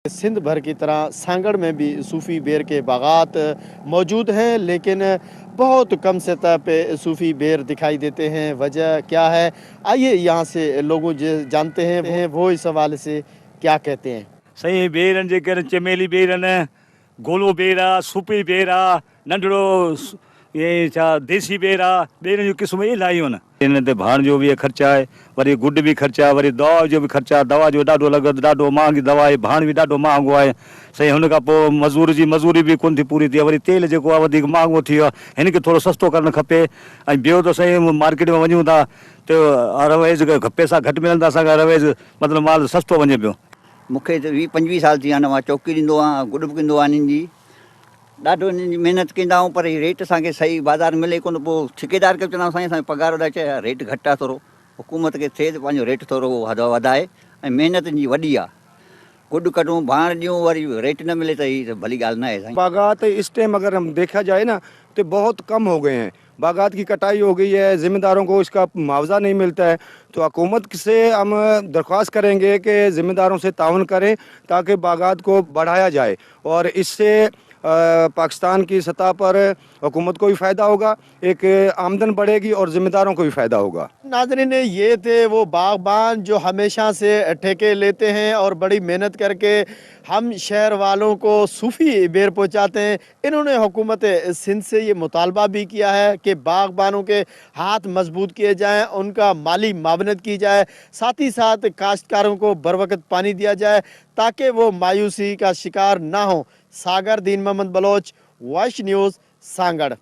सिंध भर की तरह सांगड़ में भी सूफ़ी बेर के बागात मौजूद हैं, लेकिन बहुत कम सतह पे सूफ़ी बेर दिखाई देते हैं। वजह क्या है, आइए यहाँ से लोगों जो जानते हैं वो इस हवाले से क्या कहते हैं। सही बेर आहिनि जेके चमेली बेर आहिनि, गोलो बेर आहे, सूपी बेर आहे, नंढिड़ो इहे छा देसी बेर आहे, बेरनि जूं क़िस्म इलाही आहिनि। इन ते भाण जो बि ख़र्चु आहे, वरी गुड बि ख़र्चु आहे, वरी दवा जो बि ख़र्चु आहे। दवा जो ॾाढो लॻंदो, ॾाढो महांगी दवा आहे, भाण बि ॾाढो महांगो आहे। सही हुन खां पोइ मज़ूर जी मज़ूरी बि कोन थी पूरी थिए, वरी तेल जेको आहे वधीक महांगो थी वियो आहे। हिन खे थोरो सस्तो करणु खपे। ऐं ॿियो त सही मार्केट में वञूं था त अरवेज़ पैसा घटि मिलनि था, असांखे अरवेज़ मतिलबु माल सस्तो वञे पियो। मूंखे त 20-25 साल थी विया आहिनि, मां चौकी ॾींदो आहियां, गुॾ बि कंदो आहियां। इन्हनि जी ॾाढो इन्हनि जी महिनत कंदा आहियूं, पर रेट असांखे सही बाज़ार मिले कोन। पोइ ठेकेदार खे चवंदा आहियूं असांखे पघार वधाए, चए रेट घटि आहे थोरो। हुकूमत खे थिए त पंहिंजो रेट थोरो वधाए। ऐं महिनत जी वॾी आहे, गुॾ कटूं, भाण ॾियूं, वरी रेट न मिले त हीअ भली ॻाल्हि न आहे साईं। बागात इस टाइम अगर हम देखा जाए ना तो बहुत कम हो गए हैं। बागात की कटाई हो गई है, ज़िम्मेदारों को इसका मुआवजा नहीं मिलता है। तो हुकूमत से हम दरख्वास्त करेंगे कि ज़िम्मेदारों से ताउन करें ताकि बागात को बढ़ाया जाए, और इससे पाकिस्तान की सतह पर हुकूमत को भी फ़ायदा होगा, एक आमदन बढ़ेगी और ज़िम्मेदारों को भी फ़ायदा होगा। नाज़रीन, ये थे वो बागबान जो हमेशा से ठेके लेते हैं और बड़ी मेहनत करके हम शहर वालों को सूफ़ी बेर पहुंचाते हैं। इन्होंने हुकूमत सिंध से ये मुतालबा भी किया है कि बागबानों के हाथ मजबूत किए जाएं, उनका माली मावनत की जाए, साथ ही साथ काश्तकारों को बर वक्त पानी दिया जाए ताकि वो मायूसी का शिकार ना हो। सागर दीन मोहम्मद बलोच, वॉइस न्यूज़, सांगड़।